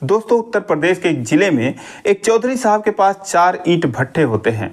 दोस्तों उत्तर प्रदेश के एक जिले में एक चौधरी साहब के पास 4 ईंट भट्ठे होते हैं।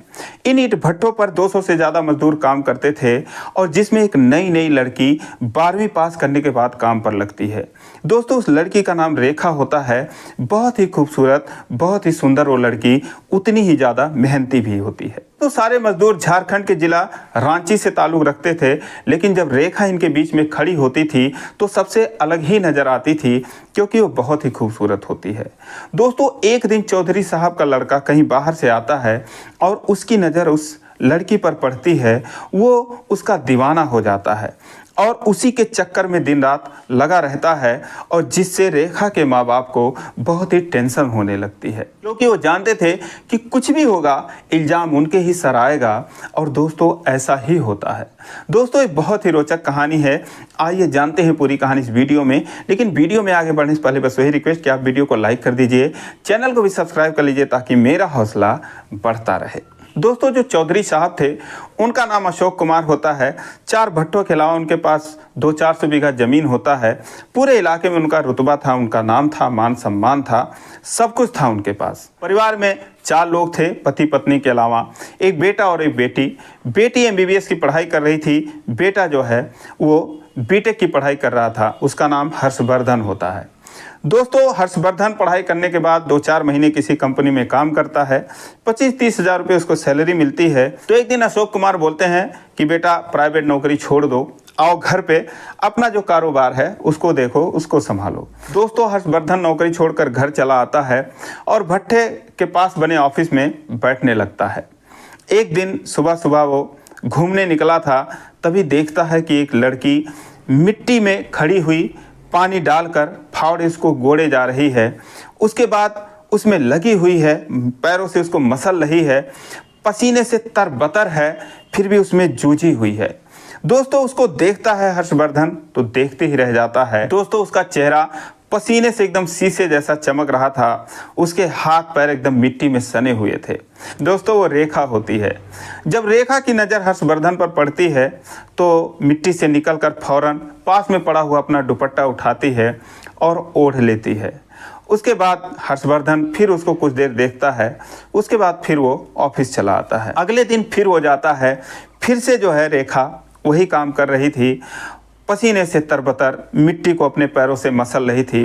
इन ईंट भट्ठों पर 200 से ज़्यादा मजदूर काम करते थे और जिसमें एक नई नई लड़की 12वीं पास करने के बाद काम पर लगती है। दोस्तों उस लड़की का नाम रेखा होता है। बहुत ही खूबसूरत, बहुत ही सुंदर वो लड़की, उतनी ही ज़्यादा मेहनती भी होती है। तो सारे मजदूर झारखंड के जिला रांची से ताल्लुक़ रखते थे, लेकिन जब रेखा इनके बीच में खड़ी होती थी तो सबसे अलग ही नज़र आती थी, क्योंकि वो बहुत ही खूबसूरत होती है। दोस्तों एक दिन चौधरी साहब का लड़का कहीं बाहर से आता है और उसकी नज़र उस लड़की पर पड़ती है। वो उसका दीवाना हो जाता है और उसी के चक्कर में दिन रात लगा रहता है, और जिससे रेखा के माँ बाप को बहुत ही टेंशन होने लगती है, क्योंकि वो जानते थे कि कुछ भी होगा इल्ज़ाम उनके ही सर आएगा। और दोस्तों ऐसा ही होता है। दोस्तों एक बहुत ही रोचक कहानी है, आइए जानते हैं पूरी कहानी इस वीडियो में। लेकिन वीडियो में आगे बढ़ने से पहले बस वही रिक्वेस्ट कि आप वीडियो को लाइक कर दीजिए, चैनल को भी सब्सक्राइब कर लीजिए ताकि मेरा हौसला बढ़ता रहे। दोस्तों जो चौधरी साहब थे उनका नाम अशोक कुमार होता है। 4 भट्टों के अलावा उनके पास 200-400 बीघा ज़मीन होता है। पूरे इलाके में उनका रुतबा था, उनका नाम था, मान सम्मान था, सब कुछ था उनके पास। परिवार में 4 लोग थे, पति पत्नी के अलावा एक बेटा और एक बेटी। बेटी MBBS की पढ़ाई कर रही थी, बेटा जो है वो BTech की पढ़ाई कर रहा था। उसका नाम हर्षवर्धन होता है। दोस्तों हर्षवर्धन पढ़ाई करने के बाद 2-4 महीने किसी कंपनी में काम करता है, 25-30 हज़ार रुपये उसको सैलरी मिलती है। तो एक दिन अशोक कुमार बोलते हैं कि बेटा प्राइवेट नौकरी छोड़ दो, आओ घर पे अपना जो कारोबार है उसको देखो, उसको संभालो। दोस्तों हर्षवर्धन नौकरी छोड़कर घर चला आता है और भट्टे के पास बने ऑफिस में बैठने लगता है। एक दिन सुबह सुबह वो घूमने निकला था, तभी देखता है कि एक लड़की मिट्टी में खड़ी हुई पानी डालकर फावड़े उसको गोड़े जा रही है। उसके बाद उसमें लगी हुई है, पैरों से उसको मसल रही है, पसीने से तरबतर है, फिर भी उसमें जूझी हुई है। दोस्तों उसको देखता है हर्षवर्धन तो देखते ही रह जाता है। दोस्तों उसका चेहरा पसीने से एकदम शीशे जैसा चमक रहा था, उसके हाथ पैर एकदम मिट्टी में सने हुए थे। दोस्तों वो रेखा होती है। जब रेखा की नज़र हर्षवर्धन पर पड़ती है तो मिट्टी से निकलकर फौरन पास में पड़ा हुआ अपना दुपट्टा उठाती है और ओढ़ लेती है। उसके बाद हर्षवर्धन फिर उसको कुछ देर देखता है, उसके बाद फिर वो ऑफिस चला आता है। अगले दिन फिर वो जाता है, फिर से जो है रेखा वही काम कर रही थी, पसीने से तरबतर मिट्टी को अपने पैरों से मसल रही थी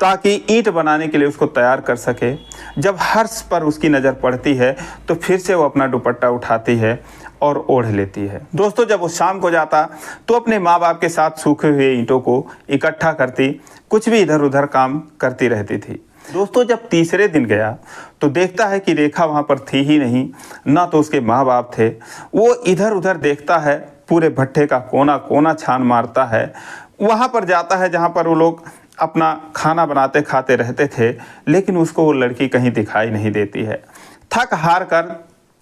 ताकि ईंट बनाने के लिए उसको तैयार कर सके। जब हर्ष पर उसकी नज़र पड़ती है तो फिर से वो अपना दुपट्टा उठाती है और ओढ़ लेती है। दोस्तों जब वो शाम को जाता तो अपने माँ बाप के साथ सूखे हुए ईंटों को इकट्ठा करती, कुछ भी इधर उधर काम करती रहती थी। दोस्तों जब तीसरे दिन गया तो देखता है कि रेखा वहाँ पर थी ही नहीं, ना तो उसके माँ बाप थे। वो इधर उधर देखता है, पूरे भट्ठे का कोना कोना छान मारता है। वहाँ पर जाता है जहाँ पर वो लोग अपना खाना बनाते खाते रहते थे, लेकिन उसको वो लड़की कहीं दिखाई नहीं देती है। थक हार कर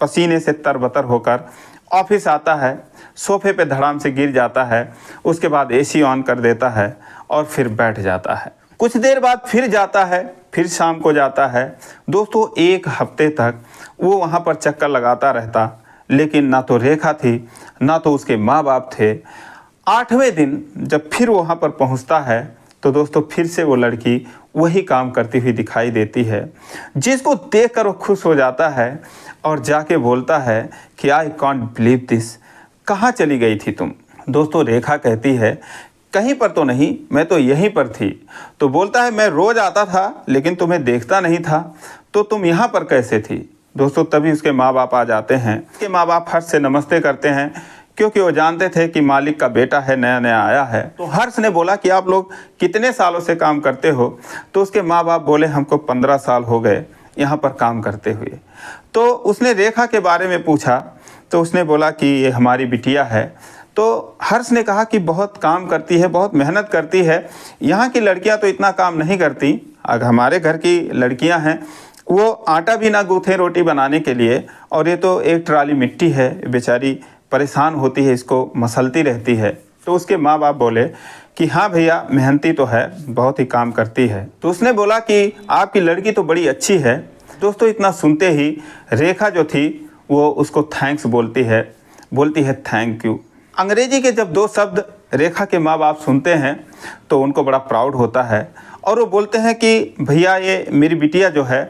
पसीने से तरबतर होकर ऑफिस आता है, सोफे पे धड़ाम से गिर जाता है। उसके बाद AC ऑन कर देता है और फिर बैठ जाता है। कुछ देर बाद फिर जाता है, फिर शाम को जाता है। दोस्तों 1 हफ्ते तक वो वहाँ पर चक्कर लगाता रहता, लेकिन ना तो रेखा थी, ना तो उसके माँ बाप थे। 8वें दिन जब फिर वहाँ पर पहुँचता है तो दोस्तों फिर से वो लड़की वही काम करती हुई दिखाई देती है, जिसको देखकर वो खुश हो जाता है और जाके बोलता है कि आई कॉन्ट बिलीव दिस, कहाँ चली गई थी तुम। दोस्तों रेखा कहती है कहीं पर तो नहीं, मैं तो यहीं पर थी। तो बोलता है मैं रोज़ आता था लेकिन तुम्हें देखता नहीं था, तो तुम यहाँ पर कैसे थी। दोस्तों तभी उसके माँ बाप आ जाते हैं। उसके माँ बाप हर्ष से नमस्ते करते हैं, क्योंकि वो जानते थे कि मालिक का बेटा है, नया नया आया है। तो हर्ष ने बोला कि आप लोग कितने सालों से काम करते हो। तो उसके माँ बाप बोले हमको 15 साल हो गए यहाँ पर काम करते हुए। तो उसने रेखा के बारे में पूछा तो उसने बोला कि ये हमारी बिटिया है। तो हर्ष ने कहा कि बहुत काम करती है, बहुत मेहनत करती है, यहाँ की लड़कियाँ तो इतना काम नहीं करती। अगर हमारे घर की लड़कियाँ हैं वो आटा भी ना गूँथे रोटी बनाने के लिए, और ये तो एक ट्राली मिट्टी है, बेचारी परेशान होती है, इसको मसलती रहती है। तो उसके माँ बाप बोले कि हाँ भैया मेहनती तो है, बहुत ही काम करती है। तो उसने बोला कि आपकी लड़की तो बड़ी अच्छी है। दोस्तों इतना सुनते ही रेखा जो थी वो उसको थैंक्स बोलती है थैंक यू। अंग्रेजी के जब 2 शब्द रेखा के माँ बाप सुनते हैं तो उनको बड़ा प्राउड होता है और वो बोलते हैं कि भैया ये मेरी बिटिया जो है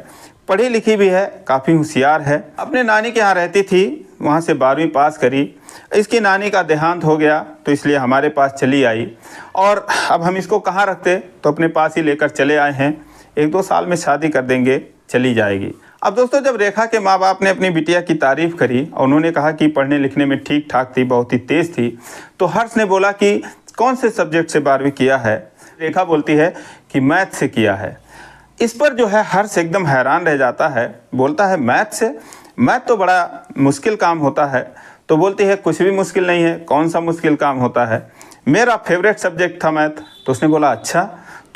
पढ़ी लिखी भी है, काफ़ी होशियार है, अपने नानी के यहाँ रहती थी, वहाँ से 12वीं पास करी, इसकी नानी का देहांत हो गया तो इसलिए हमारे पास चली आई और अब हम इसको कहाँ रखते, तो अपने पास ही लेकर चले आए हैं, 1-2 साल में शादी कर देंगे, चली जाएगी। अब दोस्तों जब रेखा के माँ बाप ने अपनी बिटिया की तारीफ़ करी और उन्होंने कहा कि पढ़ने लिखने में ठीक ठाक थी, बहुत ही तेज़ थी, तो हर्ष ने बोला कि कौन से सब्जेक्ट से 12वीं किया है। रेखा बोलती है कि मैथ से किया है। इस पर जो है हर्ष एकदम हैरान रह जाता है, बोलता है मैथ से, मैथ तो बड़ा मुश्किल काम होता है। तो बोलती है कुछ भी मुश्किल नहीं है, कौन सा मुश्किल काम होता है, मेरा फेवरेट सब्जेक्ट था मैथ। तो उसने बोला अच्छा,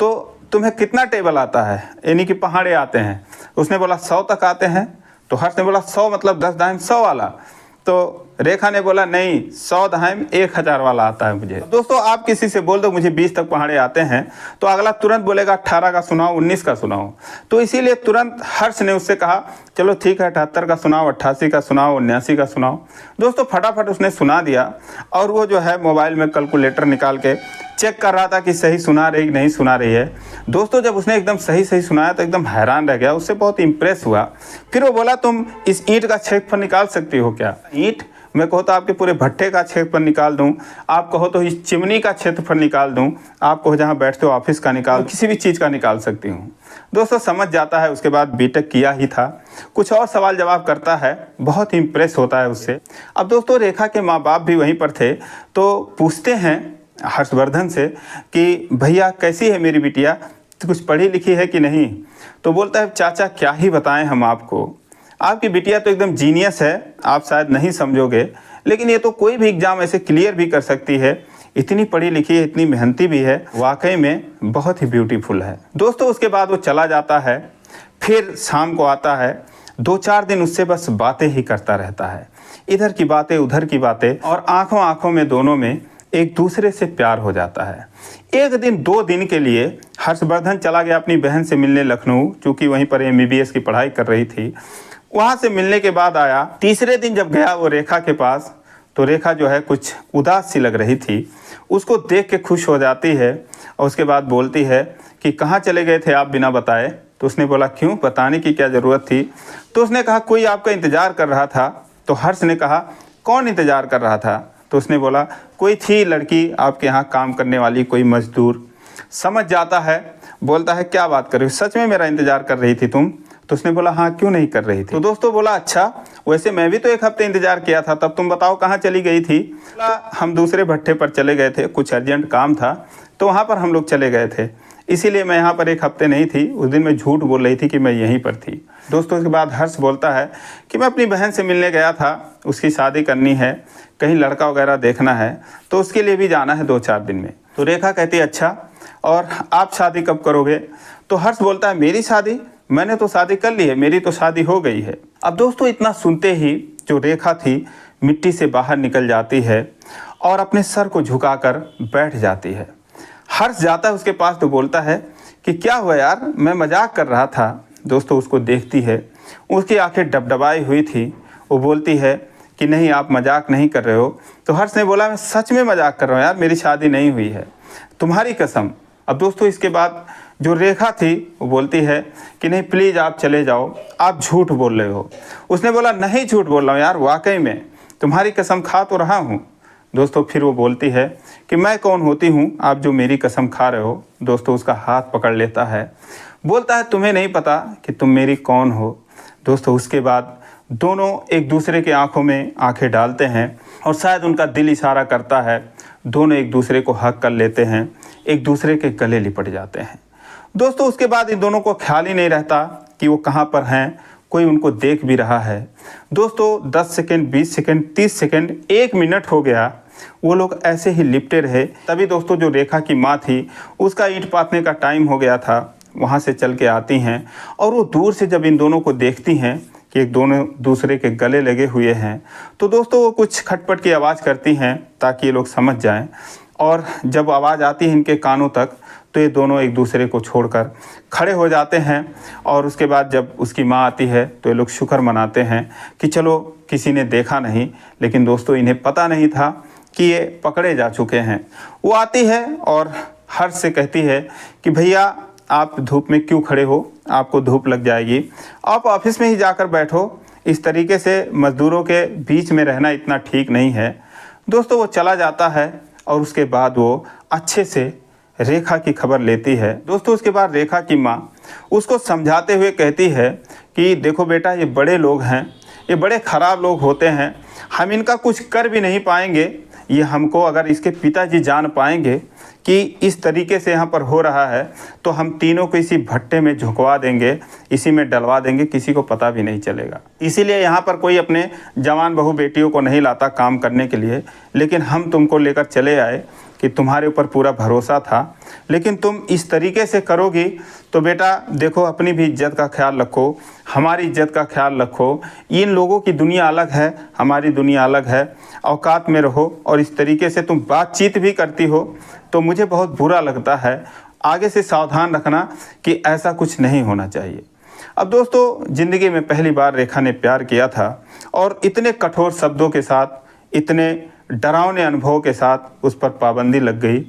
तो तुम्हें कितना टेबल आता है, यानी कि पहाड़े आते हैं। उसने बोला 100 तक आते हैं। तो हर्ष ने बोला 100 मतलब 10 दाहिम 100 वाला। तो रेखा ने बोला नहीं, 100 दाहिम 1000 वाला आता है मुझे। दोस्तों आप किसी से बोल दो मुझे 20 तक पहाड़े आते हैं, तो अगला तुरंत बोलेगा 18 का सुनाओ, 19 का सुनाओ। तो इसीलिए तुरंत हर्ष ने उससे कहा चलो ठीक है 78 का सुनाओ, 88 का सुनाओ, 79 का सुनाओ। दोस्तों फटाफट उसने सुना दिया और वो जो है मोबाइल में कैलकुलेटर निकाल के चेक कर रहा था कि सही सुना रही नहीं सुना रही है। दोस्तों जब उसने एकदम सही सुनाया तो एकदम हैरान रह गया, उससे बहुत इम्प्रेस हुआ। फिर वो बोला तुम इस ईंट का क्षेत्रफल निकाल सकती हो क्या? ईंट? मैं कहो तो आपके पूरे भट्टे का क्षेत्रफल निकाल दूं, आप कहो तो इस चिमनी का क्षेत्रफल निकाल दूं, आप कहो जहां बैठते हो ऑफिस का निकाल, किसी भी चीज़ का निकाल सकती हूं। दोस्तों समझ जाता है, उसके बाद बीटेक किया ही था, कुछ और सवाल जवाब करता है, बहुत इम्प्रेस होता है उससे। अब दोस्तों रेखा के माँ बाप भी वहीं पर थे, तो पूछते हैं हर्षवर्धन से कि भैया कैसी है मेरी बिटिया, तो कुछ पढ़ी लिखी है कि नहीं? तो बोलता है चाचा क्या ही बताएं हम आपको, आपकी बिटिया तो एकदम जीनियस है, आप शायद नहीं समझोगे, लेकिन ये तो कोई भी एग्ज़ाम ऐसे क्लियर भी कर सकती है, इतनी पढ़ी लिखी है, इतनी मेहनती भी है, वाकई में बहुत ही ब्यूटीफुल है। दोस्तों उसके बाद वो चला जाता है, फिर शाम को आता है, 2-4 दिन उससे बस बातें ही करता रहता है, इधर की बातें उधर की बातें, और आंखों आंखों में दोनों में एक दूसरे से प्यार हो जाता है। एक दिन 2 दिन के लिए हर्षवर्धन चला गया अपनी बहन से मिलने लखनऊ, चूँकि वहीं पर MBBS की पढ़ाई कर रही थी। वहाँ से मिलने के बाद आया, तीसरे दिन जब गया वो रेखा के पास, तो रेखा जो है कुछ उदास सी लग रही थी, उसको देख के खुश हो जाती है और उसके बाद बोलती है कि कहाँ चले गए थे आप बिना बताए? तो उसने बोला क्यों, बताने की क्या ज़रूरत थी? तो उसने कहा कोई आपका इंतज़ार कर रहा था। तो हर्ष ने कहा कौन इंतज़ार कर रहा था? तो उसने बोला कोई थी लड़की आपके यहाँ काम करने वाली, कोई मजदूर। समझ जाता है, बोलता है क्या बात कर रही हो, सच में मेरा इंतज़ार कर रही थी तुम? तो उसने बोला हाँ क्यों नहीं कर रही थी? तो दोस्तों बोला अच्छा, वैसे मैं भी तो 1 हफ्ते इंतज़ार किया था, तब तुम बताओ कहाँ चली गई थी? बोला हम दूसरे भट्टे पर चले गए थे, कुछ अर्जेंट काम था तो वहाँ पर हम लोग चले गए थे, इसीलिए मैं यहाँ पर 1 हफ्ते नहीं थी। उस दिन मैं झूठ बोल रही थी कि मैं यहीं पर थी। दोस्तों उसके बाद हर्ष बोलता है कि मैं अपनी बहन से मिलने गया था, उसकी शादी करनी है, कहीं लड़का वगैरह देखना है, तो उसके लिए भी जाना है 2-4 दिन में। तो रेखा कहती है अच्छा, और आप शादी कब करोगे? तो हर्ष बोलता है मेरी शादी, मैंने तो शादी कर ली है, मेरी तो शादी हो गई है। अब दोस्तों इतना सुनते ही जो रेखा थी मिट्टी से बाहर निकल जाती है और अपने सर को झुकाकर बैठ जाती है। हर्ष जाता है उसके पास तो बोलता है कि क्या हुआ यार, मैं मजाक कर रहा था। दोस्तों उसको देखती है, उसकी आंखें डबडबाई हुई थी, वो बोलती है कि नहीं आप मजाक नहीं कर रहे हो। तो हर्ष ने बोला मैं सच में मजाक कर रहा हूँ यार, मेरी शादी नहीं हुई है, तुम्हारी कसम। अब दोस्तों इसके बाद जो रेखा थी वो बोलती है कि नहीं प्लीज़ आप चले जाओ, आप झूठ बोल रहे हो। उसने बोला नहीं झूठ बोल रहा हूँ यार, वाकई में तुम्हारी कसम खा तो रहा हूँ। दोस्तों फिर वो बोलती है कि मैं कौन होती हूँ आप जो मेरी कसम खा रहे हो। दोस्तों उसका हाथ पकड़ लेता है, बोलता है तुम्हें नहीं पता कि तुम मेरी कौन हो। दोस्तों उसके बाद दोनों एक दूसरे के आंखों में आंखें डालते हैं और शायद उनका दिल इशारा करता है, दोनों एक दूसरे को हक कर लेते हैं, एक दूसरे के गले लिपट जाते हैं। दोस्तों उसके बाद इन दोनों को ख्याल ही नहीं रहता कि वो कहाँ पर हैं, कोई उनको देख भी रहा है। दोस्तों 10 सेकंड, 20 सेकंड, 30 सेकंड, 1 मिनट हो गया, वो लोग ऐसे ही लिपटे रहे। तभी दोस्तों जो रेखा की माँ थी उसका ईंट पाथने का टाइम हो गया था, वहाँ से चल के आती हैं और वो दूर से जब इन दोनों को देखती हैं कि एक दोनों दूसरे के गले लगे हुए हैं, तो दोस्तों वो कुछ खटपट की आवाज़ करती हैं ताकि ये लोग समझ जाएं। और जब आवाज़ आती है इनके कानों तक तो ये दोनों एक दूसरे को छोड़कर खड़े हो जाते हैं। और उसके बाद जब उसकी माँ आती है तो ये लोग शुक्र मनाते हैं कि चलो किसी ने देखा नहीं। लेकिन दोस्तों इन्हें पता नहीं था कि ये पकड़े जा चुके हैं। वो आती है और हर्ष से कहती है कि भैया आप धूप में क्यों खड़े हो, आपको धूप लग जाएगी, आप ऑफिस में ही जाकर बैठो। इस तरीके से मज़दूरों के बीच में रहना इतना ठीक नहीं है। दोस्तों वो चला जाता है और उसके बाद वो अच्छे से रेखा की खबर लेती है। दोस्तों उसके बाद रेखा की माँ उसको समझाते हुए कहती है कि देखो बेटा, ये बड़े लोग हैं, ये बड़े ख़राब लोग होते हैं, हम इनका कुछ कर भी नहीं पाएंगे। ये हमको, अगर इसके पिताजी जान पाएंगे कि इस तरीके से यहाँ पर हो रहा है, तो हम तीनों को इसी भट्टे में झुकवा देंगे, इसी में डलवा देंगे, किसी को पता भी नहीं चलेगा। इसीलिए यहाँ पर कोई अपने जवान बहू बेटियों को नहीं लाता काम करने के लिए, लेकिन हम तुमको लेकर चले आए कि तुम्हारे ऊपर पूरा भरोसा था, लेकिन तुम इस तरीके से करोगी तो बेटा देखो, अपनी भी इज्जत का ख्याल रखो, हमारी इज्जत का ख्याल रखो। इन लोगों की दुनिया अलग है, हमारी दुनिया अलग है, औकात में रहो। और इस तरीके से तुम बातचीत भी करती हो तो मुझे बहुत बुरा लगता है। आगे से सावधान रखना कि ऐसा कुछ नहीं होना चाहिए। अब दोस्तों ज़िंदगी में पहली बार रेखा ने प्यार किया था और इतने कठोर शब्दों के साथ, इतने डरावने अनुभव के साथ उस पर पाबंदी लग गई।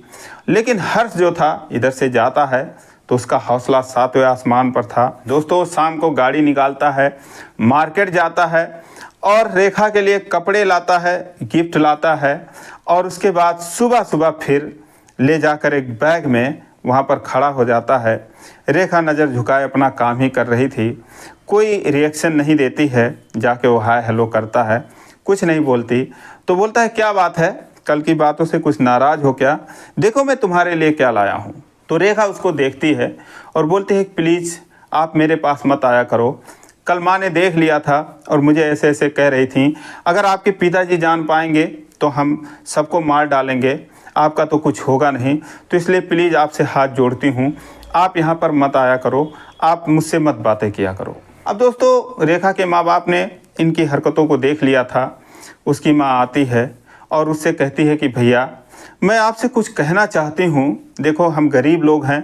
लेकिन हर्ष जो था इधर से जाता है तो उसका हौसला 7वें आसमान पर था। दोस्तों शाम को गाड़ी निकालता है, मार्केट जाता है और रेखा के लिए कपड़े लाता है, गिफ्ट लाता है, और उसके बाद सुबह सुबह फिर ले जाकर एक बैग में वहाँ पर खड़ा हो जाता है। रेखा नज़र झुकाए अपना काम ही कर रही थी, कोई रिएक्शन नहीं देती है। जाके वो हाय हेलो करता है, कुछ नहीं बोलती। तो बोलता है क्या बात है, कल की बातों से कुछ नाराज़ हो क्या, देखो मैं तुम्हारे लिए क्या लाया हूँ। तो रेखा उसको देखती है और बोलती है प्लीज़ आप मेरे पास मत आया करो, कल माँ ने देख लिया था और मुझे ऐसे ऐसे कह रही थी, अगर आपके पिताजी जान पाएंगे तो हम सबको मार डालेंगे, आपका तो कुछ होगा नहीं, तो इसलिए प्लीज़ आपसे हाथ जोड़ती हूँ, आप यहाँ पर मत आया करो, आप मुझसे मत बातें किया करो। अब दोस्तों रेखा के माँ बाप ने इनकी हरकतों को देख लिया था। उसकी माँ आती है और उससे कहती है कि भैया मैं आपसे कुछ कहना चाहती हूँ, देखो हम गरीब लोग हैं,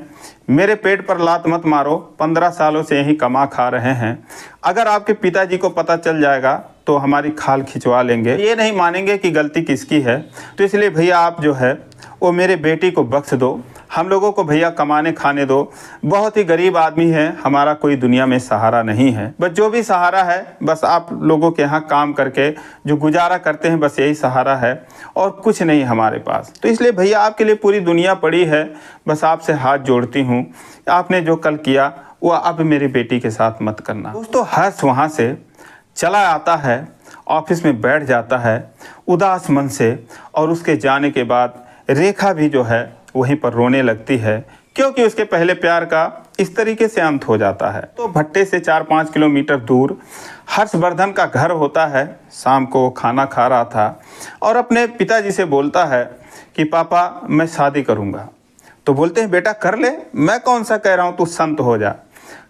मेरे पेट पर लात मत मारो, 15 सालों से यहीं कमा खा रहे हैं, अगर आपके पिताजी को पता चल जाएगा तो हमारी खाल खिंचवा लेंगे, ये नहीं मानेंगे कि गलती किसकी है। तो इसलिए भैया आप जो है वो मेरे बेटी को बख्श दो, हम लोगों को भैया कमाने खाने दो, बहुत ही गरीब आदमी है, हमारा कोई दुनिया में सहारा नहीं है, बस जो भी सहारा है बस आप लोगों के यहाँ काम करके जो गुजारा करते हैं, बस यही सहारा है और कुछ नहीं हमारे पास। तो इसलिए भैया आपके लिए पूरी दुनिया पड़ी है, बस आपसे हाथ जोड़ती हूँ, आपने जो कल किया वो अब मेरी बेटी के साथ मत करना। दोस्तों हर्ष वहाँ से चला आता है, ऑफिस में बैठ जाता है उदास मन से, और उसके जाने के बाद रेखा भी जो है वहीं पर रोने लगती है, क्योंकि उसके पहले प्यार का इस तरीके से अंत हो जाता है। तो भट्टे से 4-5 किलोमीटर दूर हर्षवर्धन का घर होता है। शाम को वो खाना खा रहा था और अपने पिताजी से बोलता है कि पापा मैं शादी करूँगा। तो बोलते हैं बेटा कर ले, मैं कौन सा कह रहा हूँ, तू संत हो जा।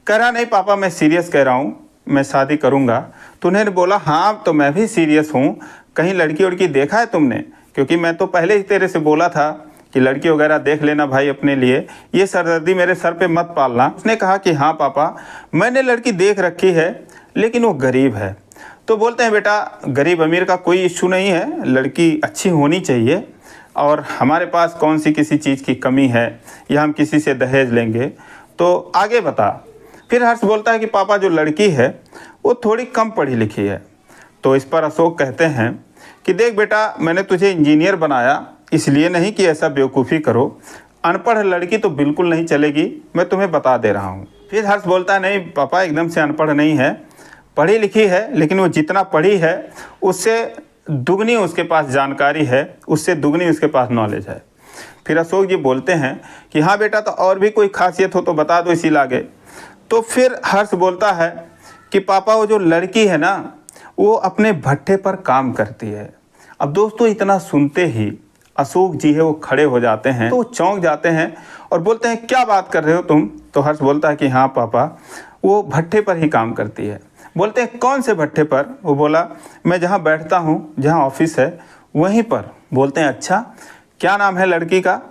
कह रहा नहीं पापा मैं सीरियस कह रहा हूँ, मैं शादी करूँगा। तो उन्होंने बोला हाँ तो मैं भी सीरियस हूँ, कहीं लड़की उड़की देखा है तुमने, क्योंकि मैं तो पहले ही तेरे से बोला था कि लड़की वगैरह देख लेना भाई अपने लिए, ये सरदर्दी मेरे सर पे मत पालना। उसने कहा कि हाँ पापा मैंने लड़की देख रखी है, लेकिन वो गरीब है। तो बोलते हैं बेटा गरीब अमीर का कोई इशू नहीं है, लड़की अच्छी होनी चाहिए, और हमारे पास कौन सी किसी चीज़ की कमी है या हम किसी से दहेज लेंगे, तो आगे बता। फिर हर्ष बोलता है कि पापा जो लड़की है वो थोड़ी कम पढ़ी लिखी है। तो इस पर अशोक कहते हैं कि देख बेटा मैंने तुझे इंजीनियर बनाया इसलिए नहीं कि ऐसा बेवकूफ़ी करो, अनपढ़ लड़की तो बिल्कुल नहीं चलेगी, मैं तुम्हें बता दे रहा हूँ। फिर हर्ष बोलता है नहीं पापा एकदम से अनपढ़ नहीं है, पढ़ी लिखी है, लेकिन वो जितना पढ़ी है उससे दुगनी उसके पास जानकारी है, उससे दुगनी उसके पास नॉलेज है। फिर अशोक जी बोलते हैं कि हाँ बेटा तो और भी कोई खासियत हो तो बता दो इसी लागे। तो फिर हर्ष बोलता है कि पापा वो जो लड़की है ना वो अपने भट्टे पर काम करती है। अब दोस्तों इतना सुनते ही अशोक जी है वो खड़े हो जाते हैं, तो वो चौंक जाते हैं और बोलते हैं क्या बात कर रहे हो तुम। तो हर्ष बोलता है कि हाँ पापा वो भट्टे पर ही काम करती है। बोलते हैं कौन से भट्टे पर। वो बोला मैं जहाँ बैठता हूँ, जहाँ ऑफिस है वहीं पर। बोलते हैं अच्छा क्या नाम है लड़की का।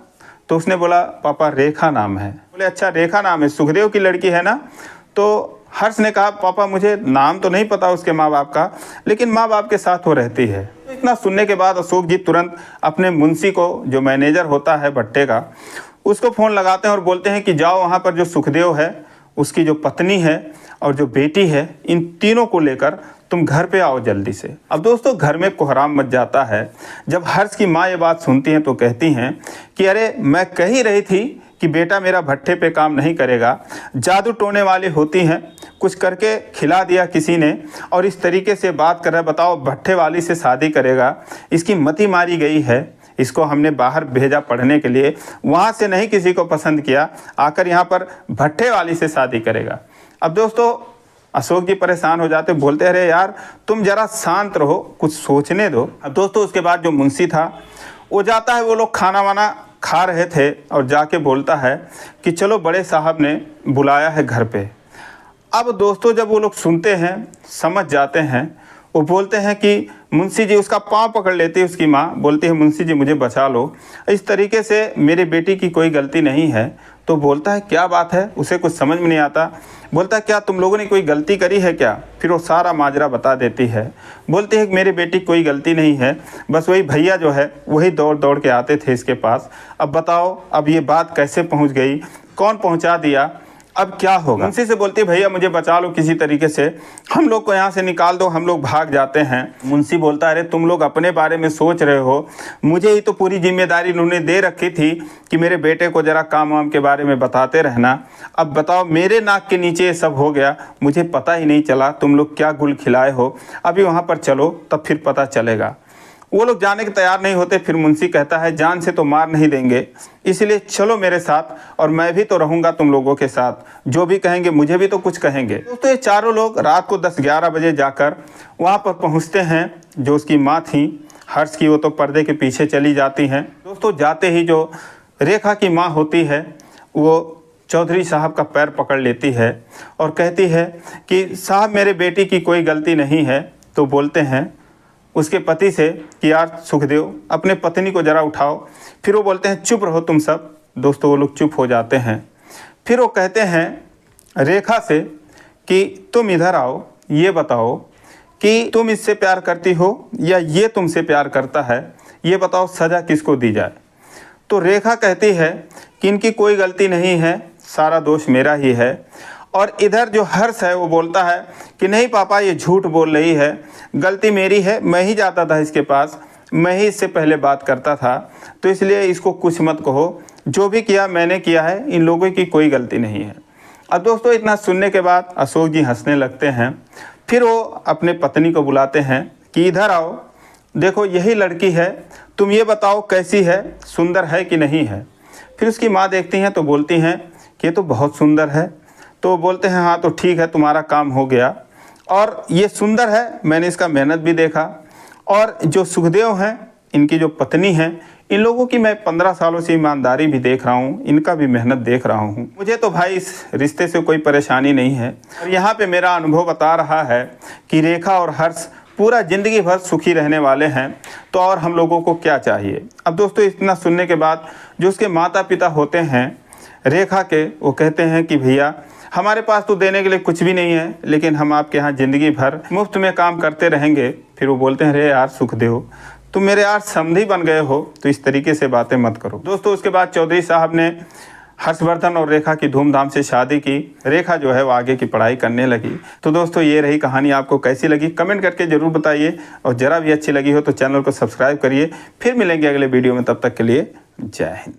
तो उसने बोला पापा रेखा नाम है। बोले अच्छा रेखा नाम है, सुखदेव की लड़की है ना। तो हर्ष ने कहा पापा मुझे नाम तो नहीं पता उसके माँ बाप का, लेकिन माँ बाप के साथ वो रहती है। तो इतना सुनने के बाद अशोक जी तुरंत अपने मुंशी को, जो मैनेजर होता है भट्टे का, उसको फ़ोन लगाते हैं और बोलते हैं कि जाओ वहाँ पर जो सुखदेव है, उसकी जो पत्नी है और जो बेटी है, इन तीनों को लेकर तुम घर पे आओ जल्दी से। अब दोस्तों घर में कोहराम मच जाता है। जब हर्ष की माँ ये बात सुनती हैं तो कहती हैं कि अरे मैं कह ही रही थी कि बेटा मेरा भट्ठे पे काम नहीं करेगा, जादू टोने वाली होती हैं, कुछ करके खिला दिया किसी ने और इस तरीके से बात कर रहा है, बताओ भट्ठे वाली से शादी करेगा, इसकी मति मारी गई है, इसको हमने बाहर भेजा पढ़ने के लिए, वहाँ से नहीं किसी को पसंद किया, आकर यहाँ पर भट्ठे वाली से शादी करेगा। अब दोस्तों अशोक जी परेशान हो जाते, बोलते अरे यार तुम जरा शांत रहो, कुछ सोचने दो। अब दोस्तों उसके बाद जो मुंशी था वो जाता है, वो लोग खाना वाना खा रहे थे और जाके बोलता है कि चलो बड़े साहब ने बुलाया है घर पे। अब दोस्तों जब वो लोग सुनते हैं, समझ जाते हैं, वो बोलते हैं कि मुंशी जी, उसका पाँव पकड़ लेती है उसकी माँ, बोलती है मुंशी जी मुझे बचा लो, इस तरीके से मेरी बेटी की कोई गलती नहीं है। तो बोलता है क्या बात है, उसे कुछ समझ में नहीं आता। बोलता है क्या तुम लोगों ने कोई गलती करी है क्या? फिर वो सारा माजरा बता देती है। बोलती है कि मेरी बेटी कोई गलती नहीं है, बस वही भैया जो है वही दौड़ दौड़ के आते थे इसके पास। अब बताओ अब ये बात कैसे पहुंच गई, कौन पहुंचा दिया, अब क्या होगा? मुंशी से बोलती है भैया मुझे बचा लो किसी तरीके से, हम लोग को यहाँ से निकाल दो, हम लोग भाग जाते हैं। मुंशी बोलता है अरे तुम लोग अपने बारे में सोच रहे हो, मुझे ही तो पूरी जिम्मेदारी उन्होंने दे रखी थी कि मेरे बेटे को जरा काम वाम के बारे में बताते रहना। अब बताओ मेरे नाक के नीचे ये सब हो गया, मुझे पता ही नहीं चला तुम लोग क्या गुल खिलाए हो। अभी वहाँ पर चलो तब फिर पता चलेगा। वो लोग जाने के तैयार नहीं होते। फिर मुंशी कहता है जान से तो मार नहीं देंगे, इसलिए चलो मेरे साथ और मैं भी तो रहूँगा तुम लोगों के साथ, जो भी कहेंगे मुझे भी तो कुछ कहेंगे। दोस्तों ये चारों लोग रात को 10-11 बजे जाकर वहाँ पर पहुँचते हैं। जो उसकी माँ थी हर्ष की, वो तो पर्दे के पीछे चली जाती हैं। दोस्तों जाते ही जो रेखा की माँ होती है वो चौधरी साहब का पैर पकड़ लेती है और कहती है कि साहब मेरे बेटी की कोई गलती नहीं है। तो बोलते हैं उसके पति से कि यार सुखदेव अपने पत्नी को ज़रा उठाओ। फिर वो बोलते हैं चुप रहो तुम सब। दोस्तों वो लोग चुप हो जाते हैं। फिर वो कहते हैं रेखा से कि तुम इधर आओ, ये बताओ कि तुम इससे प्यार करती हो या ये तुमसे प्यार करता है, ये बताओ सज़ा किसको दी जाए। तो रेखा कहती है कि इनकी कोई गलती नहीं है, सारा दोष मेरा ही है। और इधर जो हर्ष है वो बोलता है कि नहीं पापा ये झूठ बोल रही है, गलती मेरी है, मैं ही जाता था इसके पास, मैं ही इससे पहले बात करता था, तो इसलिए इसको कुछ मत कहो, जो भी किया मैंने किया है, इन लोगों की कोई गलती नहीं है। अब दोस्तों इतना सुनने के बाद अशोक जी हंसने लगते हैं। फिर वो अपने पत्नी को बुलाते हैं कि इधर आओ, देखो यही लड़की है, तुम ये बताओ कैसी है, सुंदर है कि नहीं है। फिर उसकी माँ देखती हैं तो बोलती हैं कि ये तो बहुत सुंदर है। तो बोलते हैं हाँ तो ठीक है, तुम्हारा काम हो गया, और ये सुंदर है, मैंने इसका मेहनत भी देखा, और जो सुखदेव हैं इनकी जो पत्नी हैं, इन लोगों की मैं 15 सालों से ईमानदारी भी देख रहा हूँ, इनका भी मेहनत देख रहा हूँ। मुझे तो भाई इस रिश्ते से कोई परेशानी नहीं है। और यहाँ पे मेरा अनुभव बता रहा है कि रेखा और हर्ष पूरा ज़िंदगी भर सुखी रहने वाले हैं, तो और हम लोगों को क्या चाहिए। अब दोस्तों इतना सुनने के बाद जो उसके माता पिता होते हैं रेखा के, वो कहते हैं कि भैया हमारे पास तो देने के लिए कुछ भी नहीं है, लेकिन हम आपके यहाँ ज़िंदगी भर मुफ्त में काम करते रहेंगे। फिर वो बोलते हैं अरे यार सुखदेव तुम मेरे यार समधी बन गए हो, तो इस तरीके से बातें मत करो। दोस्तों उसके बाद चौधरी साहब ने हर्षवर्धन और रेखा की धूमधाम से शादी की। रेखा जो है वो आगे की पढ़ाई करने लगी। तो दोस्तों ये रही कहानी, आपको कैसी लगी कमेंट करके ज़रूर बताइए, और ज़रा भी अच्छी लगी हो तो चैनल को सब्सक्राइब करिए। फिर मिलेंगे अगले वीडियो में, तब तक के लिए जय हिंद।